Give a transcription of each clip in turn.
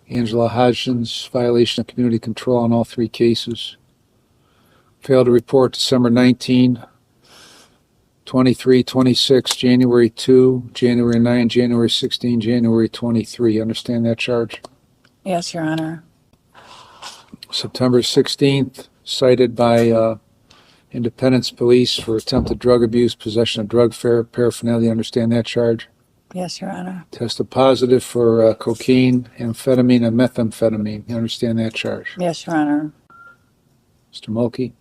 Angela Hodgins, violation of community control on all 3 cases. Failed to report December 19, 23, 26, January 2, January 9, January 16, January 23. Understand that charge? Yes, Your Honor. September 16th, cited by Independence Police for attempted drug abuse, possession of drug paraphernalia. Understand that charge? Yes, Your Honor. Tested positive for cocaine, amphetamine, and methamphetamine. You understand that charge? Yes, Your Honor. Mr. Mulkey?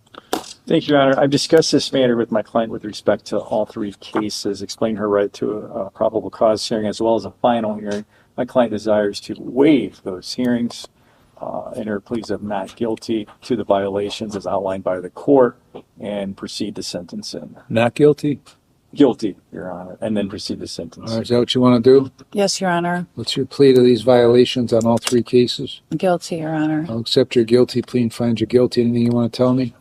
Thank you, Your Honor. I've discussed this matter with my client with respect to all 3 cases, explained her right to a probable cause hearing as well as a final hearing. My client desires to waive those hearings in her pleas of not guilty to the violations as outlined by the court and proceed to sentencing. Not guilty? Guilty, Your Honor, and then proceed to sentence. All right, is that what you want to do? Yes, Your Honor. What's your plea to these violations on all 3 cases? Guilty, Your Honor. I'll accept your guilty plea and find you guilty. Anything you want to tell me?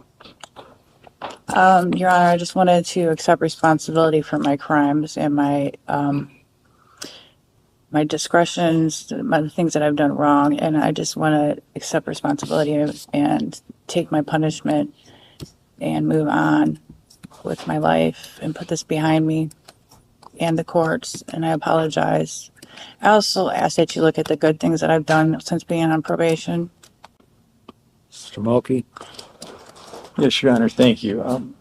Your Honor, I just wanted to accept responsibility for my crimes and my my discretions, the things that I've done wrong, and I just want to accept responsibility and take my punishment and move on with my life and put this behind me and the courts, and I apologize. I also ask that you look at the good things that I've done since being on probation. Mr. Mulkey? Yes, Your Honor, thank you.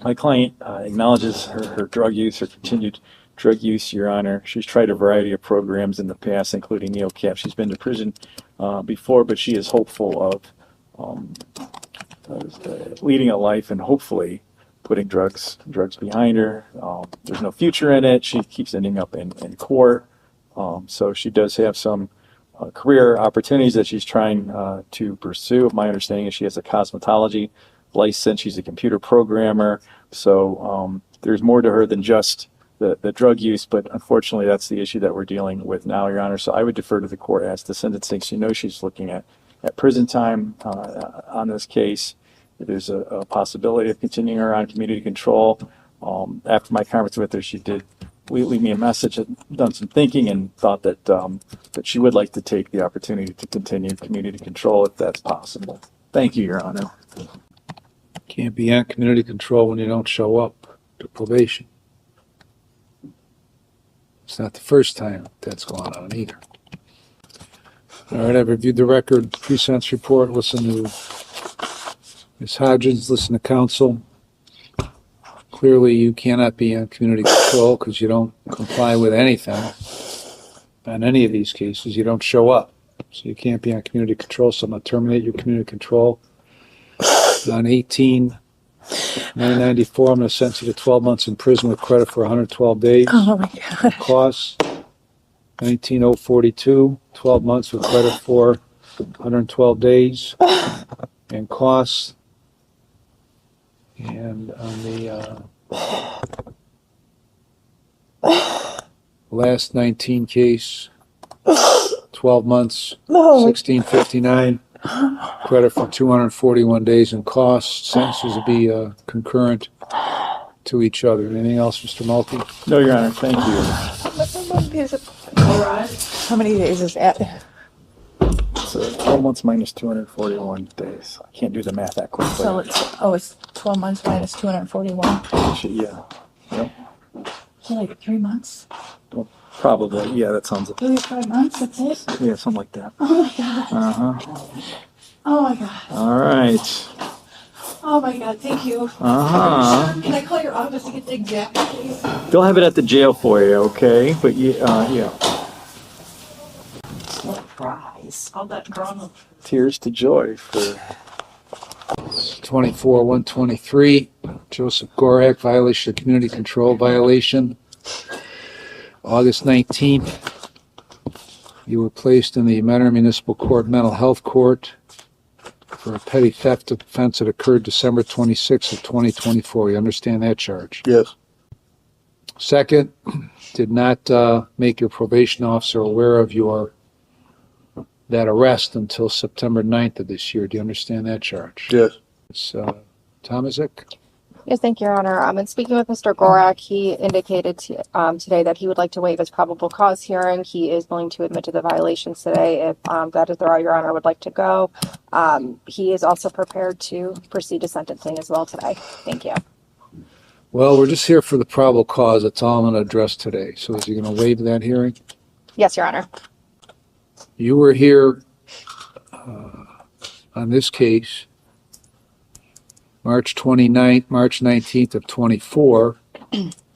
My client acknowledges her drug use, her continued drug use, Your Honor. She's tried a variety of programs in the past, including NeoCap. She's been to prison before, but she is hopeful of leading a life and hopefully putting drugs behind her. There's no future in it. She keeps ending up in court. So she does have some career opportunities that she's trying to pursue. My understanding is she has a cosmetology license. She's a computer programmer. So there's more to her than just the drug use, but unfortunately that's the issue that we're dealing with now, Your Honor. So I would defer to the court as to sentencing. She knows she's looking at prison time on this case. There's a possibility of continuing her on community control. After my conference with her, she did leave me a message, had done some thinking, and thought that that she would like to take the opportunity to continue community control if that's possible. Thank you, Your Honor. Can't be on community control when you don't show up to probation. It's not the first time that's gone on either. All right, I've reviewed the record, pre-sentence report, listen to Ms. Hodgins, listen to counsel. Clearly, you cannot be on community control because you don't comply with anything. On any of these cases, you don't show up. So you can't be on community control, so I'm going to terminate your community control. On 18/9/94, I'm going to sentence you to 12 months in prison with credit for 112 days. Oh my God. Costs, 19/042, 12 months with credit for 112 days. And costs, and on the last 19 case, 12 months, 1659, credit for 241 days and costs. Sentences will be concurrent to each other. Anything else, Mr. Mulkey? No, Your Honor, thank you. How many days is that? So 12 months minus 241 days. I can't do the math that quickly. So it's 12 months minus 241. Yeah. Yep. So like 3 months? Well, probably. Yeah, that sounds. 35 months, that's it? Yeah, something like that. Oh my God. Oh my God. All right. Oh my God, thank you. Can I call your office to get the exact date? They'll have it at the jail for you, okay? But yeah. Surprise. All that drama. Tears to joy for 24/123, Joseph Gorak, violation of community control violation. August 19th, you were placed in the Mentor Municipal Court Mental Health Court for a petty theft offense that occurred December 26th of 2024. You understand that charge? Yes. Second, did not make your probation officer aware of that arrest until September 9th of this year. Do you understand that charge? Yes. It's Tomaszek. Yes, thank you, Your Honor. In speaking with Mr. Gorak, he indicated today that he would like to waive his probable cause hearing. He is willing to admit to the violations today if that is the route Your Honor would like to go. He is also prepared to proceed to sentencing as well today. Thank you. Well, we're just here for the probable cause. That's all I'm going to address today. So is he going to waive that hearing? Yes, Your Honor. You were here on this case March 29th, March 19th of 24,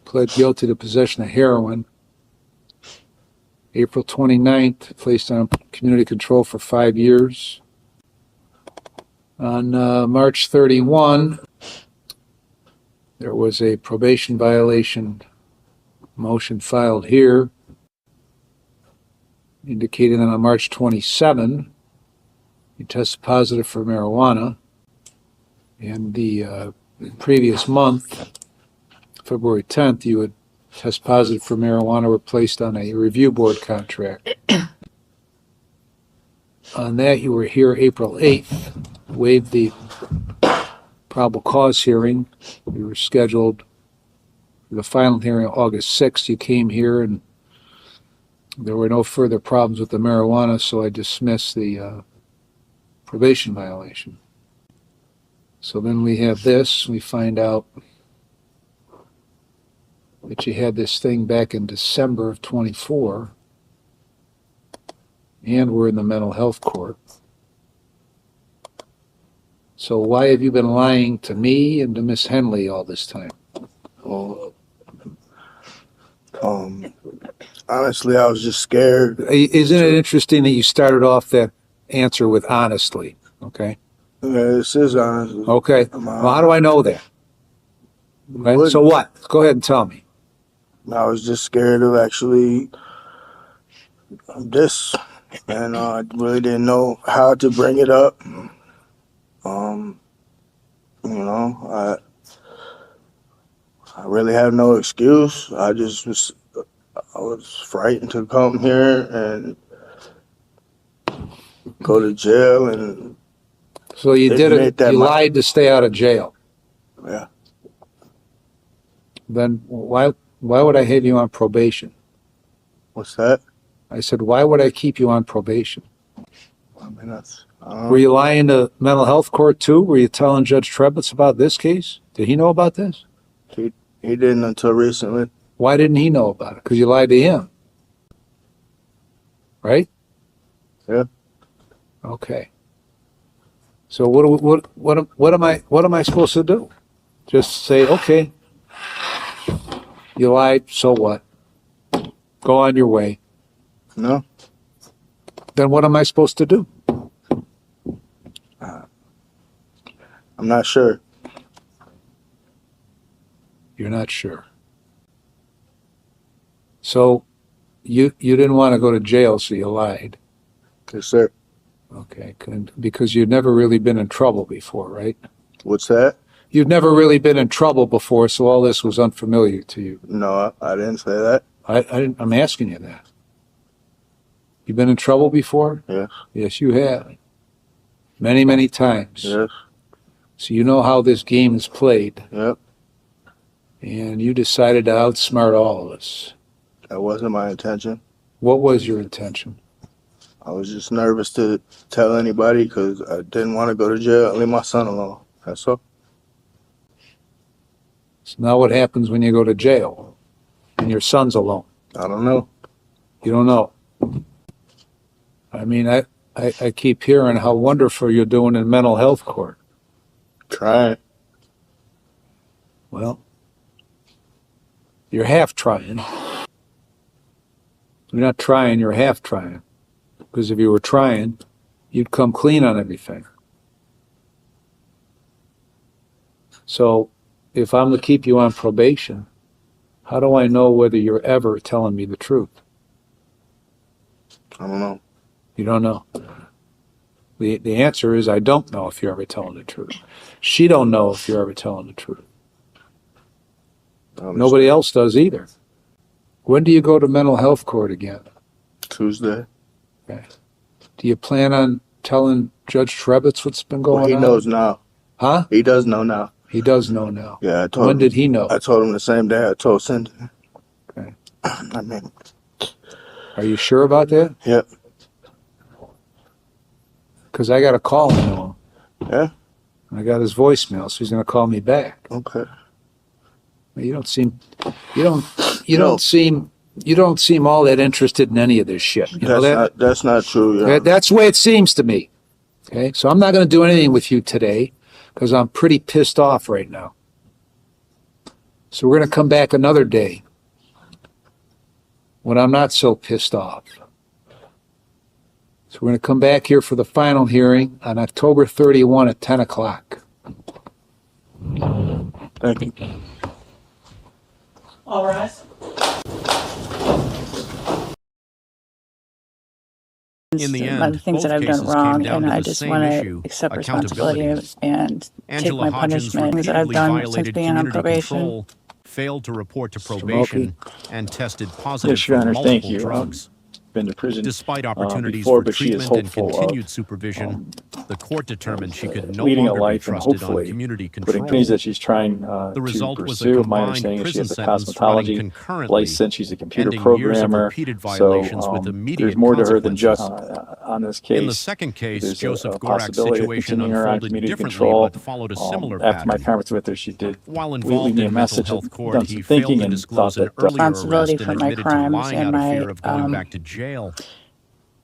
pled guilty to possession of heroin. April 29th, placed on community control for 5 years. On March 31, there was a probation violation motion filed here, indicating that on March 27, he tested positive for marijuana. And the previous month, February 10th, you would test positive for marijuana, were placed on a review board contract. On that, you were here April 8th, waived the probable cause hearing. You were scheduled for the final hearing August 6th. You came here and there were no further problems with the marijuana, so I dismissed the probation violation. So then we have this, we find out that you had this thing back in December of 24, and we're in the mental health court. So why have you been lying to me and to Miss Henley all this time? Well, honestly, I was just scared. Isn't it interesting that you started off that answer with honestly, okay? Yeah, this is honest. Okay, well, how do I know that? Okay, so what? Go ahead and tell me. I was just scared of actually this, and I really didn't know how to bring it up. I really have no excuse. I was frightened to come here and go to jail, and So you did admit it, that you my- lied to stay out of jail. yeah. Then why would I have you on probation? What's that? I said, why would I keep you on probation? I mean, Were you lying to mental health court too? Were you telling Judge Trebitz about this case? Did he know about this? he didn't until recently. Why didn't he know about it? Because you lied to him. Right? Yeah. Okay. So what am I supposed to do? Just say, okay, you lied, so what? Go on your way. No. Then what am I supposed to do? I'm not sure. You're not sure. So you didn't want to go to jail, so you lied. Yes, sir. Okay, good. Because you've never really been in trouble before, right? What's that? You've never really been in trouble before, so all this was unfamiliar to you. No, I didn't say that. I'm asking you that. You've been in trouble before? Yes. Yes, you have. Many, many times. Yes. So you know how this game is played, Yep. and you decided to outsmart all of us. That wasn't my intention. What was your intention? I was just nervous to tell anybody because I didn't want to go to jail and leave my son alone. That's all. So now what happens when you go to jail and your son's alone? I don't know. You don't know. I mean, I keep hearing how wonderful you're doing in mental health court. Trying. Well, you're half trying. You're not trying, you're half trying. Because if you were trying, you'd come clean on everything. So, if I'm to keep you on probation, how do I know whether you're ever telling me the truth? I don't know. You don't know. The answer is I don't know if you're ever telling the truth. She don't know if you're ever telling the truth. Nobody else does either. When do you go to mental health court again? Tuesday. Okay. Do you plan on telling Judge Trebitz what's been going Well, he on? knows now. Huh? He does know now. He does know now. Yeah, I told When him. did he know? I told him the same day I told Cindy. Okay. I mean, Are you sure about that? yep. Because I got a call from him. Yeah. I got his voicemail, so he's going to call me back. Okay. You don't seem all that interested in any of this shit. You know that? That's not true. Your Honor. That's the way it seems to me. Okay, so I'm not going to do anything with you today because I'm pretty pissed off right now. So we're going to come back another day when I'm not so pissed off. So we're going to come back here for the final hearing on October 31 at 10 o'clock. Thank you. All rise. In the Some end, the things both that I've done cases wrong, came down and to I the just same want to issue, accept accountability. responsibility and take Angela my Hodgins punishment. Things that I've repeatedly done since violated being on community probation. control, failed to report to Mr. probation, and tested positive Yes, Your for Honor, multiple thank you. drugs. Been to prison Despite opportunities before, for but she is treatment and hopeful continued of supervision, the court determined she could no leading a longer be life and trusted on hopefully community putting control. things that she's trying The to result was a pursue. My combined understanding is she prison has a sentence running cosmetology concurrently, license. She's a computer ending years of programmer. repeated So violations with immediate there's more to her than just consequences. on this case. In the second case, There's Joseph a Gorak's possibility of situation continuing her on unfolded community differently control. but followed a similar After my pattern. conference with her, she did While leave involved me a in mental message health and court, done he some failed thinking to and disclose thought an that earlier Responsibility arrest and for my admitted to crimes lying and out of my, fear of going back to jail.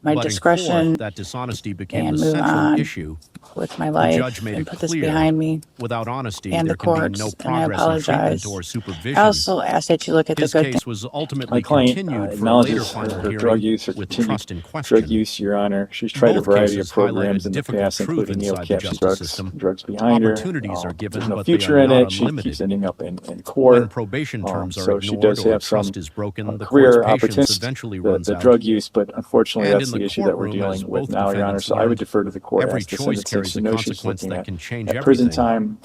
my Budding discretion forth, that dishonesty became and the move central on issue. with my The life judge made and it put this clear, behind me. without honesty, and there the can be courts, no and I progress in treatment apologize. or supervision. I also ask that you look at the His good case things. was my ultimately client continued for a later acknowledges final her hearing drug use, her with continued trust in drug question. use, Your Honor. She's tried a Both variety of cases programs highlighted in the difficult past, truth including inside the neo-capture justice system. drugs behind her. Opportunities are given, There's no but they future are in not it. She unlimited. keeps ending up in When court. probation terms are So she ignored does or have some trust is broken, the career court's patience opportunities, eventually the runs out. drug use, but unfortunately And that's in the the issue that we're courtroom, as dealing with both now, Your Honor. defendants So I would learned, defer to the court every as to choice sentencing. carries She a knows she's consequence looking that can change at prison everything. time.